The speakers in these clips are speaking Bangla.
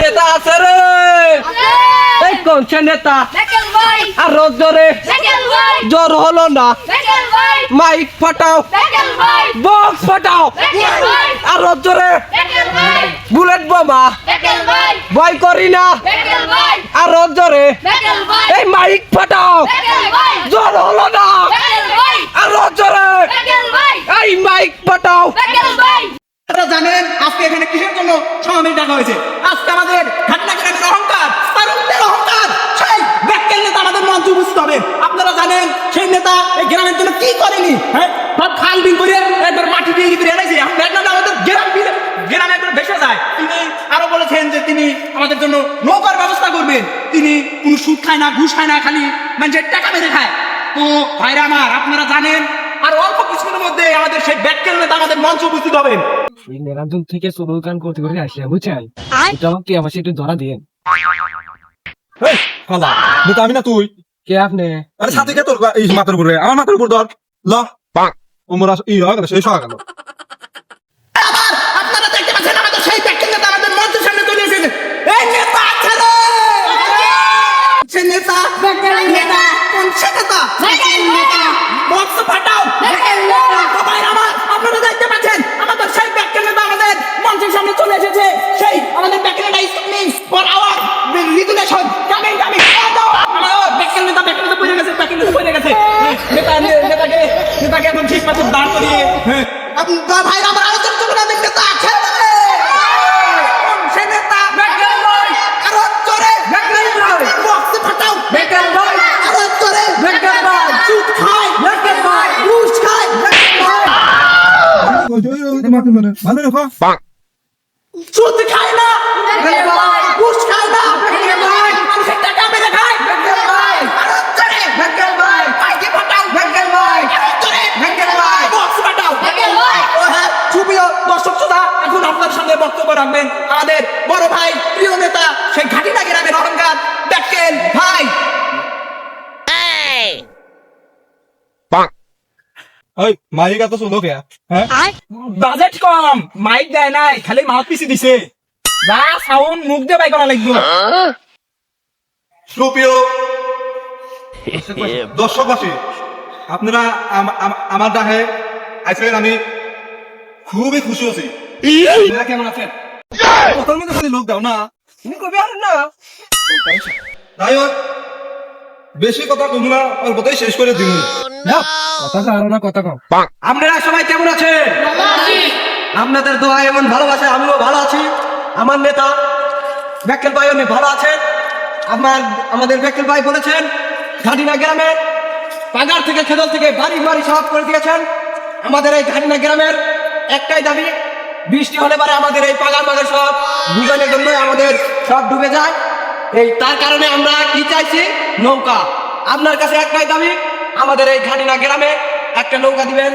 নেতা আছে রে এই কোন নেতা আর রোদ জোরে জোর হলো না মাইক ফাটাও বক্স ফাটাও আর রোদ জোরে বুলেট বোমা ভয় করি না আর রোদ জোরে এই মাইক ফাটাও জোর হলো না আর রোদ জোরে এই মাইক ফাটাও। আপনারা জানেন আজকে এখানে কিসের জন্য সমাবেশ ডাকা হয়েছে? আজকে আমাদের ঘাটনা গ্রামের অহংকার, তারুণ্যের অহংকার, সেই ব্যাককেল নেতা আমাদের মঞ্চে উপস্থিত হবে। আপনারা জানেন সেই নেতা এই গ্রামের জন্য কি করেনি, হ্যাঁ সব খাল বিল করে একবার মাটি দিয়ে করে এনেছে। আমাদের গ্রামে একবার ভেসে যায়। তিনি আরো বলেছেন যে তিনি আমাদের জন্য নৌকার ব্যবস্থা করবেন। তিনি কোনো সুদ খায় না, ঘুষ খায় না, খালি মানুষের টাকা মেরে খায়। তো ভাইরা আমার, আপনারা জানেন আর অল্প কিছুদিনের মধ্যে আমাদের সেই ব্যাককেল নেতা আমাদের মঞ্চে উপস্থিত হবেন। এই নিরঞ্জন থেকে সুলতান করতে করে আসলে বুঝছেন, এটা আমাকে আমার একটু ধরা দিন। নেতা আমি না তুই কে আপনি? আরে সাথে কে তোর এই মাথার উপরে আমার মাথার উপর ধর ল ওমরা ই হয়ে গেল শেষ হয়ে গেল। আবার আপনারা দেখতে পাচ্ছেন আমাদের সেই ব্যাককেল নেতা আমাদের মঞ্চের সামনে চলে এসেছে। এই নেতা আছে রে, সে নেতা ব্যাককেল নেতা, কোন সে নেতা? ব্যাককেল নেতা, বক্স ফাটাও ব্যাককেল নেতা। সবাই আমার, আপনারা দেখতে পাচ্ছেন আমাদের সেই ব্যাককেল নেতা আমাদের মঞ্চের সামনে চলে এসেছে। সেই আমাদের ব্যাককেল নেতা is coming for our regulation, coming আমার ব্যাককেল নেতা পড়ে গেছে, ব্যাককেল নেতা পড়ে গেছে। নেতাকে এখন ঠিক মতো দাঁড় করিয়ে ভাই আমার আলোচনা করুন। আমাদের নেতা আছে রে, সে নেতা ব্যাককেল ভাই, আরো জোরে ব্যাককেল ভাই, বক্স ফাটাও ব্যাককেল ভাই, আরো জোরে ব্যাককেল ভাই, সুদ খায় ব্যাককেল ভাই, ঘুষ খায় ব্যাককেল ভাই, ভালো রেখো সুদ খায় না ব্যাককেল ভাই, ঘুষ খায় না ব্যাককেল ভাই, মানুষের টাকা মেরে খায় ব্যাককেল ভাই, আরো জোরে ব্যাককেল ভাই, পাইকে ফাটাও ব্যাককেল ভাই, আরো জোরে ব্যাককেল ভাই, বক্স ফাটাও ব্যাককেল ভাই। সুপ্রিয় দর্শক শ্রোতা, এখন আপনার সামনে বক্তব্য রাখবেন আমাদের বড় ভাই, প্রিয় নেতা, সেই ঘাটিনা গ্রামের অহংকার ব্যাককেল ভাই। ওই মাইক এত শুনো কে? হ্যাঁ বাজেট কম, মাইক দেয় নাই, খালি মাউথ পিসি দিছে। যা সাউন্ড মুখ দিয়ে বাই করা লাগবে। সুপ্রিয় দর্শকবাসী, আপনারা আমার ডাকে আজকে আমি খুবই খুশি হচ্ছি। আপনারা কেমন আছেন? কথার মধ্যে খালি লোক দাও না, তুমি কবি আর না যাই হোক বেশি কথা কম না, অল্পতেই শেষ করে দিন। কথা কারো না, কথা কম। আপনারা সবাই কেমন আছেন? আপনাদের দোয়া এমন ভালোবাসে আমিও ভালো আছি। আমার নেতা ব্যাককেল ভাই অনেক ভালো আছেন। আমাদের ব্যাককেল ভাই বলেছেন ঘাটিনা গ্রামের পাগার থেকে খেদল থেকে বাড়ি বাড়ি সব করে দিয়েছেন। আমাদের এই ঘাটিনা গ্রামের একটাই দাবি, বৃষ্টি হলে পরে আমাদের এই পাগার মাঝে সব ডুবানোর জন্য আমাদের সব ডুবে যায়। তার কারণে আমরা কি চাইছি, নৌকা। আপনার কাছে একটাই দাবি, আমাদের এই ঘাটিনা গ্রামে একটা নৌকা দিবেন,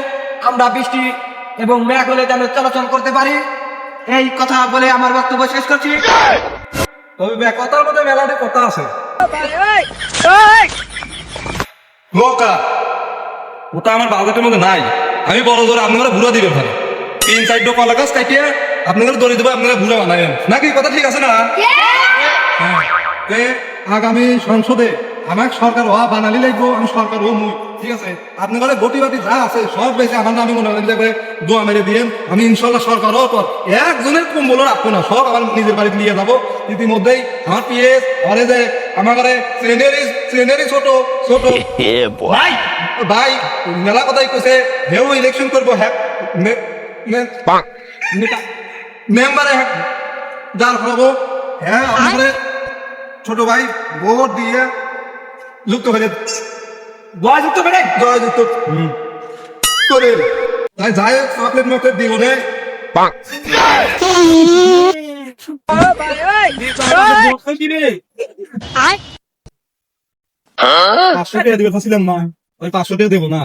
আমরা বৃষ্টি এবং মেঘ হলে যেন চলাচল করতে পারি। এই কথা বলে আমার বক্তব্য শেষ করছি। তবে কথার মধ্যে মেলাতে কথা আছে। নৌকা ওটা আমার বাজেটের মধ্যে নাই। আমি বড় ধরে আপনারা ঘুরা দিবেন ভাই, 3-4 কলা গাছ কাটিয়ে আপনারা দড়ি দেবো, আপনারা ঘুরে বানাবেন নাকি? কথা ঠিক আছে না? হ্যাঁ, আগামী সংসদে আমার সরকার হওয়া বানালি লাগবো, আমি সরকার হো মুই, ঠিক আছে? আপনারা গটি বাটি যা আছে সব বেশি আমার নামে মনে হয় দোয়া মেরে দিয়েন। আমি ইনশাল্লাহ সরকার হওয়ার পর একজনের কম্বল রাখবো না, সব আমার নিজের বাড়িতে নিয়ে যাবো। ইতিমধ্যেই আমার পিএস ঘরে যে আমার ঘরে সিলিন্ডারি ছোট ছোট ভাই ভাই মেলা কথাই কইছে, হেও ইলেকশন করবো, হ্যাঁ মেম্বারে যার হবো, হ্যাঁ আমাদের ছোট ভাই ভোট দিয়ে যুক্ত হয়ে জয়যুক্ত করে জয়যুক্ত করে তাই যাই চকলেট মকলেট দিব রে। 500 টাকা দিবে ফাঁসিলাম না, ওই 500 টাকা দেবো না।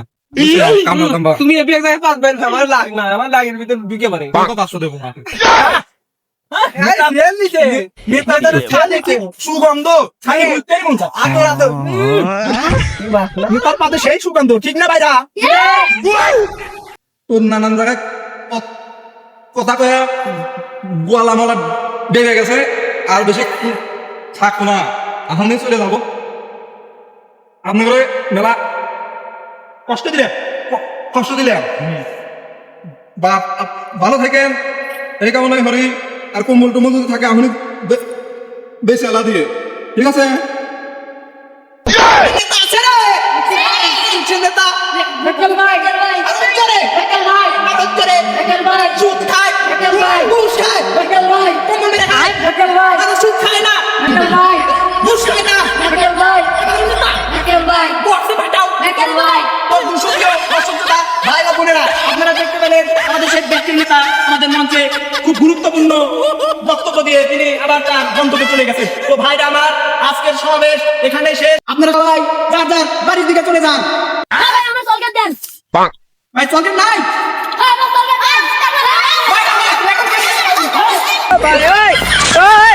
তুমি এক জায়গায় পাসবেন, আমার লাগ না, আমার লাগের ভিতর ঢুকে পারে। 500 দেবো না। সুগন্ধ তার পাতে সেই সুগন্ধ, ঠিক না ভাইরা? তোর নানান জায়গায় কথা কয়ে গোয়ালা মালা ডেবে গেছে, আর বেশি থাকবো না, এখনই চলে যাবো। আপনার মেলা কষ্ট দিলে কষ্ট দিলাম, বা ভালো থাকেন এই কামনায় করি। আর কম্বল টম্বল যদি থাকে এখনই বেশি আলা দিয়ে, ঠিক আছে? নেতা আছে রে সে নেতা বেকেল ভাই আরো করে বেকেল ভাই আরো করে বেকেল ভাই সুদ খায় বেকেল ভাই ঘুষ খায় বেকেল ভাই কম্বল মেরে খায় বেকেল ভাই আরো সুদ খায় না বেকেল ভাই ঘুষ খায় না বেকেল ভাই আরো নেতা বেকেল ভাই বক্সে পাঠাও বেকেল ভাই ভাইরা বোনেরা, আপনারা দেখতে পেলেন আমাদের সেই ব্যক্তির নেতা আমাদের মঞ্চে খুব গুরুত্বপূর্ণ বক্তব্য দিয়ে তিনি আবার তার গন্তব্যে চলে গেছেন। তো ভাইরা আমার, আজকের সমাবেশ এখানে শেষ। আপনারা সবাই যার যার বাড়ির দিকে চলে যান। ভাই আমরা সলকে দেন ভাই চলবেন নাই ভাই আমরা সলকে দেন ভাই, ভাই ওই